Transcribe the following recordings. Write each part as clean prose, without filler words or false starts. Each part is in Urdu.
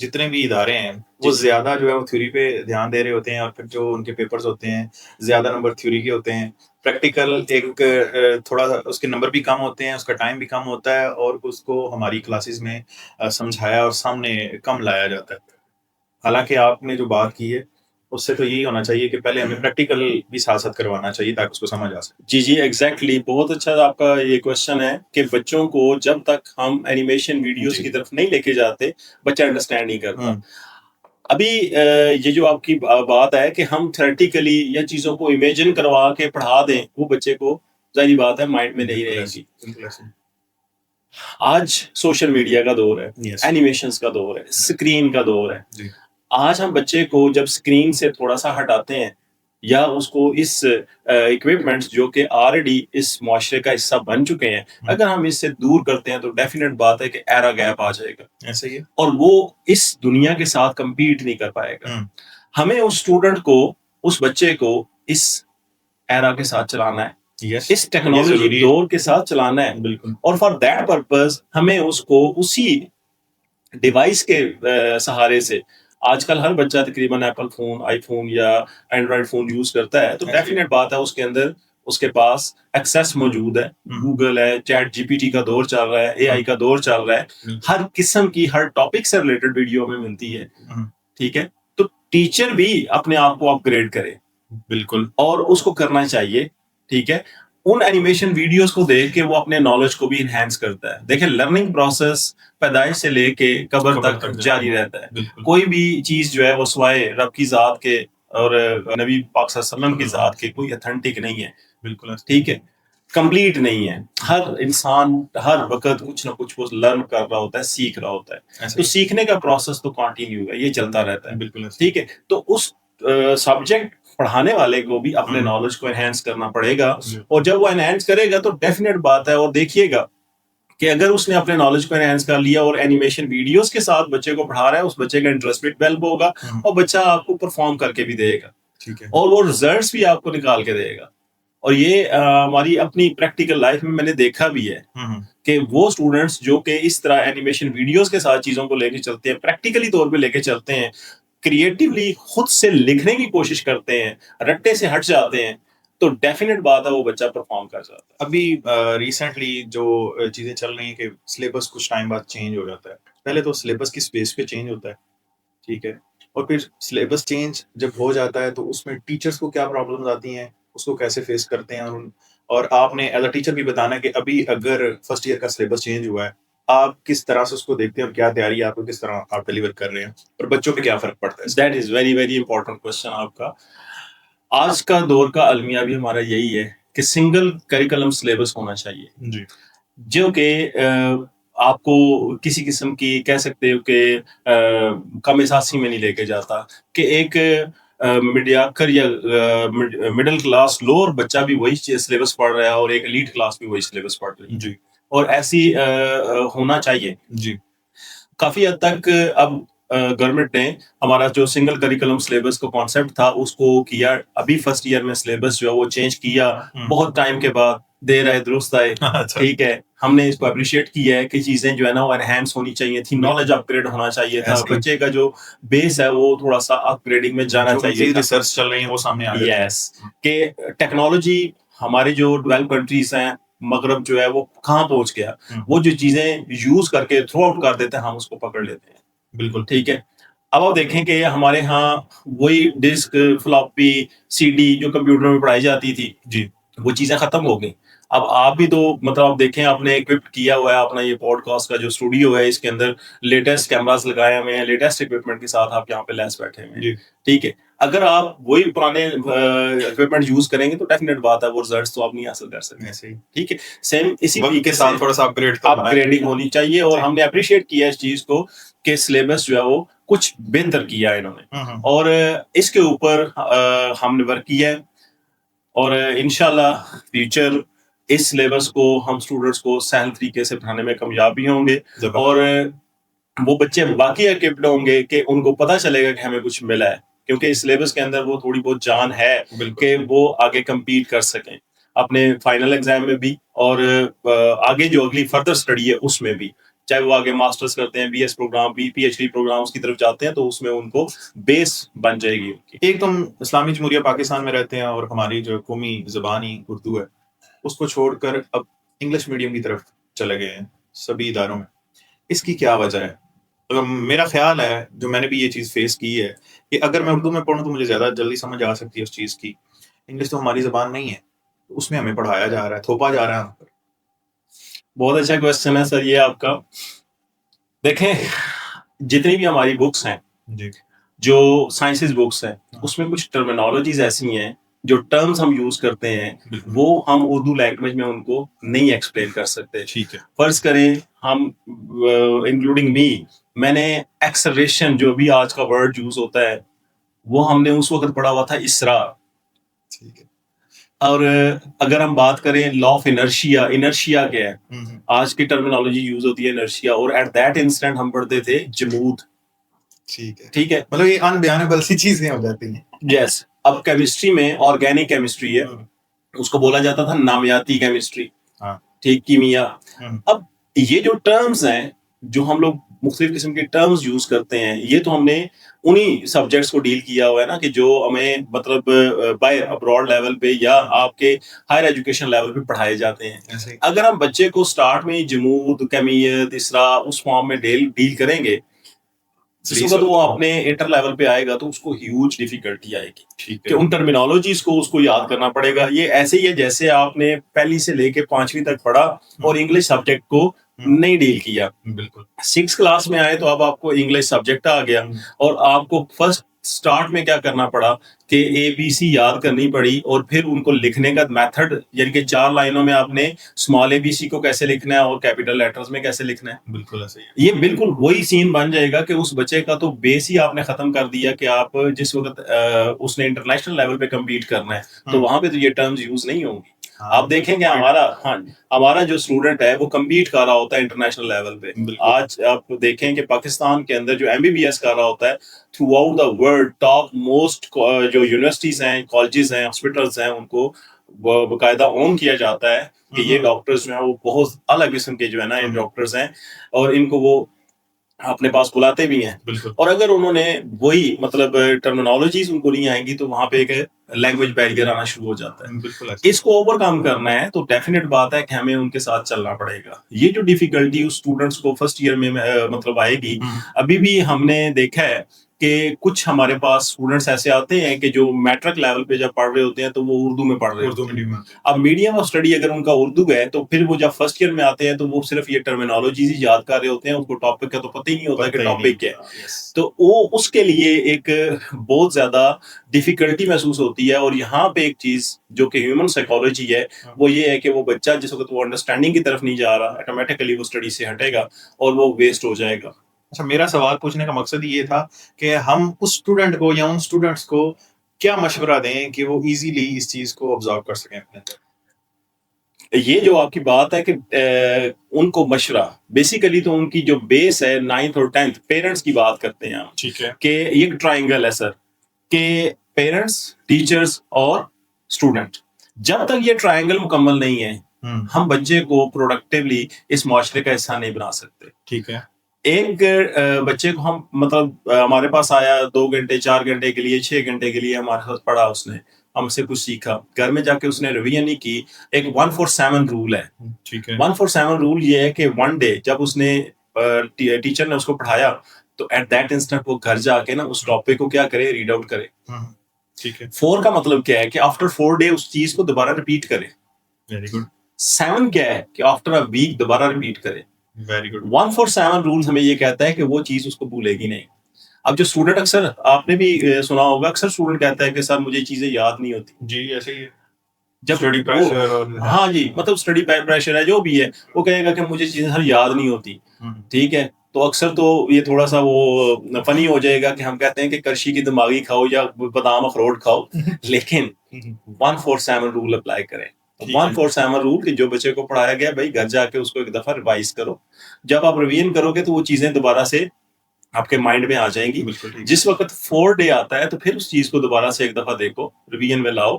جتنے بھی ادارے ہیں وہ زیادہ جو ہے وہ تھیوری پہ دھیان دے رہے ہوتے ہیں، اور پھر جو ان کے پیپرز ہوتے ہیں زیادہ نمبر تھیوری کے ہوتے ہیں. پریکٹیکل ایک تھوڑا سا اس کے نمبر بھی کم ہوتے ہیں، اس کا ٹائم بھی کم ہوتا ہے، اور اس کو ہماری کلاسز میں سمجھایا اور سامنے کم لایا جاتا ہے. حالانکہ آپ نے جو بات کی ہے اس سے تو یہی ہونا چاہیے کہ پہلے ہمیں پریکٹیکل بھی ساتھ ساتھ کروانا چاہیے تاکہ اس کو سمجھ آ سکے. جی ایگزیکٹلی، بہت اچھا آپ کا یہ کوشچن ہے کہ بچوں کو جب تک ہم اینیمیشن ویڈیوز کی طرف نہیں لے کے جاتے بچہ انڈرسٹینڈ نہیں کرتا. ابھی یہ جو آپ کی بات ہے کہ ہم تھیوریٹیکلی یا چیزوں کو امیجن کروا کے پڑھا دیں، وہ بچے کو ظاہری بات ہے مائنڈ میں نہیں رہے گی. آج سوشل میڈیا کا دور ہے، اینیمیشنز کا دور ہے، اسکرین کا دور ہے. آج ہم بچے کو جب اسکرین سے تھوڑا سا ہٹاتے ہیں یا اس کو اس اکوپمنٹس جو کہ آلریڈی اس معاشرے کا حصہ بن چکے ہیں، اگر ہم اس سے دور کرتے ہیں تو ڈیفینیٹ بات ہے کہ ایرا گیپ آ جائے گا. ایسا ہی ہے. اور وہ اس دنیا کے ساتھ کمپیٹ نہیں کر پائے گا. ہمیں اس اسٹوڈنٹ کو، اس بچے کو اس ایرا کے ساتھ چلانا ہے، اس ٹیکنالوجی دور کے ساتھ چلانا ہے. بالکل. اور فار دیٹ پرپز ہمیں اس کو اسی ڈیوائس کے سہارے سے، آج کل ہر بچہ تقریباً ایپل فون، آئی فون یا اینڈرائڈ فون یوز کرتا ہے، تو ڈیفینیٹ بات ہے اس کے اندر اس کے پاس ایکسیس موجود ہے. گوگل ہے، چیٹ جی پی ٹی کا دور چل رہا ہے، اے آئی کا دور چل رہا ہے، ہر قسم کی ہر ٹاپک سے ریلیٹڈ ویڈیو میں ملتی ہے. ٹھیک ہے، تو ٹیچر بھی اپنے آپ کو اپ گریڈ کرے. بالکل. اور اس کو کرنا چاہیے. ٹھیک ہے، ان اینیمیشن ویڈیوز کو دیکھ کے وہ اپنے نالج کو بھی انہینس کرتا ہے. دیکھیں، لرننگ پروسیس پیدائش سے لے کے قبر تک جاری رہتا ہے. کوئی بھی چیز جو ہے وہ سوائے رب کی ذات کے اور نبی پاک صلی اللہ علیہ وسلم کی ذات کے کوئی اتھینٹک نہیں ہے. بالکل. ٹھیک ہے، کمپلیٹ نہیں ہے. ہر انسان ہر وقت کچھ نہ کچھ وہ لرن کر رہا ہوتا ہے، سیکھ رہا ہوتا ہے. تو سیکھنے کا پروسیس تو کنٹینیو ہے، یہ چلتا رہتا ہے. بالکل. ٹھیک ہے، تو اس سبجیکٹ پڑھانے والے کو بھی اپنے نالج کو انہینس کرنا پڑے گا. اور جب وہ انہینس کرے گا تو ڈیفینیٹ بات ہے، اور دیکھیے گا کہ اگر اس نے اپنے نالج کو انہینس کر لیا اور اینیمیشن ویڈیوز کے ساتھ بچے کو پڑھا رہا ہے، اس بچے کا انٹرسٹ بھی ڈیولپ ہوگا اور بچہ آپ کو پرفارم کر کے بھی دے گا. ٹھیک ہے. اور وہ ریزلٹس بھی آپ کو نکال کے دے گا. اور یہ ہماری اپنی پریکٹیکل لائف میں نے دیکھا بھی ہے کہ وہ اسٹوڈنٹس جو کہ اس طرح اینیمیشن ویڈیوز کے ساتھ چیزوں کو لے کے چلتے ہیں، پریکٹیکلی طور پہ لے کے چلتے ہیں، کریٹیولی خود سے لکھنے کی کوشش کرتے ہیں، رٹے سے ہٹ جاتے ہیں، تو ڈیفینیٹ بات ہے وہ بچہ پرفارم کر جاتا ہے. ابھی ریسنٹلی جو چیزیں چل رہی ہیں کہ سلیبس کچھ ٹائم بعد چینج ہو جاتا ہے. پہلے تو سلیبس کی اسپیس پہ چینج ہوتا ہے. ٹھیک ہے، اور پھر سلیبس چینج جب ہو جاتا ہے تو اس میں ٹیچرس کو کیا پرابلمز آتی ہیں، اس کو کیسے فیس کرتے ہیں. اور آپ نے ایز اے ٹیچر بھی بتانا کہ ابھی اگر فرسٹ ایئر کا سلیبس چینج ہوا ہے، آپ کس طرح سے اس کو دیکھتے ہیں اور کیا تیاری آپ کو کس طرح آپ ڈیلیور کر رہے ہیں، اور بچوں پہ کیا فرق پڑتا ہے. That is very very important question آپ کا. آج کا دور کا المیہ بھی ہمارا یہی ہے کہ سنگل کریکولم سلیبس ہونا چاہیے. جی. جو کہ آپ کو کسی قسم کی کہہ سکتے ہو کہ کم احساسی میں نہیں لے کے جاتا کہ ایک میڈیاکر یا مڈل کلاس لوور بچہ بھی وہی سلیبس پڑھ رہا ہے اور ایک ایلیٹ کلاس بھی وہی سلیبس پڑھ رہی ہے. جی. اور ایسی ہونا چاہیے. جی. کافی حد تک اب گورنمنٹ نے ہمارا جو سنگل کریکولم سلیبس کا کانسیپٹ تھا اس کو کیا. ابھی فرسٹ ایئر میں سلیبس جو ہے وہ چینج کیا بہت ٹائم کے بعد، دیر آئے درست آئے. ٹھیک ہے، ہم نے اس کو اپریشیٹ کیا ہے کہ چیزیں جو ہے نا وہ انہینس ہونی چاہیے تھی، نالج اپ گریڈ ہونا چاہیے تھا، بچے کا جو بیس ہے وہ تھوڑا سا اپ گریڈنگ میں جانا چاہیے. ریسرچ چل رہی ہے وہ سامنے آ رہی ہے. یس، کہ ٹیکنالوجی ہمارے جو ڈیولپ کنٹریز ہیں، مغرب جو ہے وہ کہاں پہنچ گیا، وہ جو چیزیں یوز کر کے تھرو آؤٹ کر دیتے ہیں ہم اس کو پکڑ لیتے ہیں. بالکل. ٹھیک ہے، اب آپ دیکھیں کہ ہمارے ہاں وہی ڈسک، فلاپی، سی ڈی جو کمپیوٹر میں پڑھائی جاتی تھی، جی، وہ چیزیں ختم ہو گئیں. اب آپ بھی تو مطلب آپ دیکھیں، آپ نے اکوپڈ کیا ہوا ہے اپنا یہ پوڈ کاسٹ کا جو اسٹوڈیو ہے، اس کے اندر لیٹسٹ کیمراز لگائے ہوئے ہیں، لیٹسٹ اکوپمنٹ کے ساتھ آپ یہاں پہ لیس بیٹھے ہوئے ہیں. ٹھیک ہے، اگر آپ وہی پرانے اکوپمنٹ یوز کریں گے تو ڈیفینیٹ بات ہے وہ ریزلٹس تو آپ نہیں حاصل کر سکتے. ٹھیک ہے، سیم اسی طریقے سے تھوڑا سا اپ گریڈنگ ہونی چاہیے. اور ہم نے اپریشیٹ کیا اس چیز کو کہ سلیبس جو ہے وہ کچھ بہتر کیا ہے انہوں نے، اور اس کے اوپر ہم نے ورک کیا ہے. اور انشاءاللہ فیوچر اس سلیبس کو ہم اسٹوڈنٹس کو سہل طریقے سے پڑھانے میں کامیاب بھی ہوں گے، اور وہ بچے باقی ایکٹیوڈ ہوں گے کہ ان کو پتہ چلے گا کہ ہمیں کچھ ملا ہے، کیونکہ اس سلیبس کے اندر وہ تھوڑی بہت جان ہے کہ وہ آگے کمپیٹ کر سکیں اپنے فائنل ایگزام میں بھی، اور آگے جو اگلی فردر اسٹڈی ہے اس میں بھی. چاہے وہ آگے ماسٹرز کرتے ہیں, BS پروگرام, PhD پروگرامس کی طرف جاتے ہیں, تو اس میں ان کو بیس بن جائے گی. ایک تو ہم اسلامی جمہوریہ پاکستان میں رہتے ہیں اور ہماری جو قومی زبان ہی اردو ہے, اس کو چھوڑ کر اب انگلش میڈیم کی طرف چلے گئے ہیں سبھی اداروں میں. اس کی کیا وجہ ہے؟ میرا خیال ہے, جو میں نے بھی یہ چیز فیس کی ہے, کہ اگر میں اردو میں پڑھوں تو مجھے زیادہ جلدی سمجھ آ سکتی ہے اس چیز کی. انگلش تو ہماری زبان نہیں ہے, اس میں ہمیں پڑھایا جا رہا ہے, تھوپا جا رہا ہے. بہت اچھا کوشچن ہے سر یہ آپ کا. دیکھیں جتنی بھی ہماری بکس ہیں, جو سائنسز بکس ہیں, اس میں کچھ ٹرمینالوجیز ایسی ہیں, جو ٹرمز ہم یوز کرتے ہیں وہ ہم اردو لینگویج میں ان کو نہیں ایکسپلین کر سکتے. ٹھیک ہے, فرض کریں ہم انکلوڈنگ می, میں نے ایکسلریشن جو بھی آج کا ورڈ یوز ہوتا ہے وہ ہم نے اس وقت پڑھا ہوا تھا اسرا. ٹھیک ہے. اور اگر ہم بات کریں لا آف انرشیا, انرشیا کیا ہے, آج کی ٹرمینالوجی یوز ہوتی ہے انرشیا, اور ایٹ دیٹ انسٹنٹ ہم پڑھتے تھے جمود. ٹھیک ہے, مطلب یہ انبیانیبل سی چیزیں ہو جاتی ہیں. یس. اب کیمسٹری میں آرگینک کیمسٹری ہے, اس کو بولا جاتا تھا نامیاتی کیمسٹری, ٹھیک, کیمیا. اب یہ جو ٹرمز ہیں, جو ہم لوگ مختلف قسم کے ٹرمز یوز کرتے ہیں, یہ تو ہم نے انہی سبجیکٹس کو ڈیل کیا ہوا ہے نا, کہ جو ہمیں مطلب بائی ابراڈ لیول پہ یا آپ کے ہائر ایجوکیشن لیول پہ پڑھائے جاتے ہیں. اگر ہم بچے کو سٹارٹ میں جمود, کیمیت, اسرا اس فارم میں ڈیل کریں گے, جس وقت وہ اپنے انٹر لیول پہ آئے گا تو اس کو ہیوج ڈیفیکلٹی آئے گی کہ ان ٹرمینالوجیز کو اس کو یاد کرنا پڑے گا. یہ ایسے ہی ہے جیسے آپ نے پہلی سے لے کے 5ویں تک پڑھا اور انگلش سبجیکٹ کو نہیں ڈیل کیا. بالکل 6 کلاس میں آئے تو اب آپ کو انگلش سبجیکٹ آ گیا, اور آپ کو فرسٹ سٹارٹ میں کیا کرنا پڑا کہ ABC یاد کرنی پڑی, اور پھر ان کو لکھنے کا میتھڈ, یعنی کہ 4 لائنوں میں آپ نے اسمال ABC کو کیسے لکھنا ہے اور کیپیٹل لیٹرز میں کیسے لکھنا ہے. بالکل ایسے ہی. یہ بالکل وہی سین بن جائے گا کہ اس بچے کا تو بیس ہی آپ نے ختم کر دیا, کہ آپ جس وقت اس نے انٹرنیشنل لیول پہ کمپیٹ کرنا ہے تو وہاں پہ تو یہ ٹرمز یوز نہیں ہوں گی. آپ دیکھیں گے ہمارا جو اسٹوڈنٹ ہے وہ کمپیٹ کر رہا ہوتا ہے انٹرنیشنل لیول پہ. آج آپ دیکھیں کہ پاکستان کے اندر جو MBBS کر رہا ہوتا ہے through out the world, top most جو یونیورسٹیز ہیں, کالجز ہیں, ہاسپٹلز ہیں, ان کو باقاعدہ اون کیا جاتا ہے کہ یہ ڈاکٹرز جو ہیں وہ بہت الگ قسم کے جو ہے نا یہ ڈاکٹرز ہیں, اور ان کو وہ اپنے پاس بلاتے بھی ہیں. اور اگر انہوں نے وہی مطلب ٹرمینالوجیز ان کو نہیں آئیں گی تو وہاں پہ ایک لینگویج بیریئر آنا شروع ہو جاتا ہے. اس کو اوور کم کرنا ہے تو ڈیفینیٹ بات ہے کہ ہمیں ان کے ساتھ چلنا پڑے گا. یہ جو ڈیفیکلٹی اس اسٹوڈنٹس کو فرسٹ ایئر میں مطلب آئے گی, ابھی بھی ہم نے دیکھا ہے کہ کچھ ہمارے پاس اسٹوڈنٹس ایسے آتے ہیں کہ جو میٹرک لیول پہ جب پڑھ رہے ہوتے ہیں تو وہ اردو میں پڑھ رہے ہوتے ہیں. اب میڈیم آف اسٹڈی اگر ان کا اردو ہے تو پھر وہ جب فرسٹ ایئر میں آتے ہیں تو وہ صرف یہ ٹرمینالوجیز ہی یاد کر رہے ہوتے ہیں, ان کو ٹاپک کا تو پتہ ہی نہیں ہوتا کہ ٹاپک کیا ہے. تو وہ اس کے لیے ایک بہت زیادہ ڈیفیکلٹی محسوس ہوتی ہے. اور یہاں پہ ایک چیز جو کہ ہیومن سائیکالوجی ہے وہ یہ ہے کہ وہ بچہ جس وقت وہ انڈرسٹینڈنگ کی طرف نہیں جا رہا, آٹومیٹیکلی وہ اسٹڈی سے ہٹے گا اور وہ ویسٹ ہو جائے گا. اچھا, میرا سوال پوچھنے کا مقصد یہ تھا کہ ہم اس اسٹوڈنٹ کو یا ان اسٹوڈنٹس کو کیا مشورہ دیں کہ وہ ایزیلی اس چیز کو آبزرو کر سکیں اپنے اندر. یہ جو آپ کی بات ہے کہ ان کو مشورہ, بیسیکلی تو ان کی جو بیس ہے 9th اور 10th پیرنٹس کی بات کرتے ہیں ہم. ٹھیک ہے, کہ یہ ٹرائنگل ہے سر, کہ پیرنٹس, ٹیچرز اور اسٹوڈنٹ, جب تک یہ ٹرائنگل مکمل نہیں ہے ہم بچے کو پروڈکٹیولی اس معاشرے کا حصہ نہیں بنا سکتے. ٹھیک ہے, ایک بچے کو ہم مطلب ہمارے پاس آیا 2 گھنٹے 4 گھنٹے کے لیے 6 گھنٹے کے لیے ہمارے ساتھ پڑھا, اس نے ہم سے کچھ سیکھا, گھر میں جا کے اس نے ریویژن نہیں کی. ایک 147 رول ہے. ٹھیک ہے, 147 رول یہ ہے کہ ون ڈے جب اس نے ٹیچر نے اس کو پڑھایا تو ایٹ دیٹ انسٹنٹ وہ گھر جا کے نا اس ٹاپک کو کیا کرے, ریڈ آؤٹ کرے. ٹھیک ہے, 4 کا مطلب کیا ہے کہ آفٹر 4 ڈے اس چیز کو دوبارہ ریپیٹ کرے. Very good. 7 کیا ہے کہ آفٹر اے ویک دوبارہ ریپیٹ کرے. Very good. 147 رول ہمیں یہ کہتا ہے کہ وہ چیز اس کو بھولے گی نہیں. اب جو اسٹوڈنٹ, اکثر آپ نے بھی سنا ہوگا, اکثر اسٹوڈنٹ کہتا ہے کہ سر مجھے چیزیں یاد نہیں ہوتی. جی ایسے ہی ہے, جب اسٹڈی پریشر, ہاں جی, مطلب اسٹڈی پریشر ہے جو بھی ہے, وہ کہے گا کہ مجھے چیزیں سر یاد نہیں ہوتی. ٹھیک ہے, تو اکثر تو یہ تھوڑا سا وہ فنی ہو جائے گا کہ ہم کہتے ہیں کہ کرشی کی دماغی کھاؤ یا بادام اخروٹ کھاؤ, لیکن 147 رول اپلائی کریں. 147 رول کہ جو بچے کو پڑھایا گیا بھائی گھر جا کے اس کو ایک دفعہ ریوائز کرو. جب آپ ریویژن کرو گے تو وہ چیزیں دوبارہ سے آپ کے مائنڈ میں آ جائیں گی. جس وقت 4 ڈے آتا ہے تو پھر اس چیز کو دوبارہ سے ایک دفعہ دیکھو, ریویژن میں لاؤ.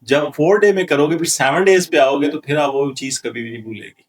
جب 4 ڈے میں کرو گے پھر 7 ڈیز پہ آؤ گے تو پھر آپ وہ چیز کبھی بھی نہیں بھولے گی.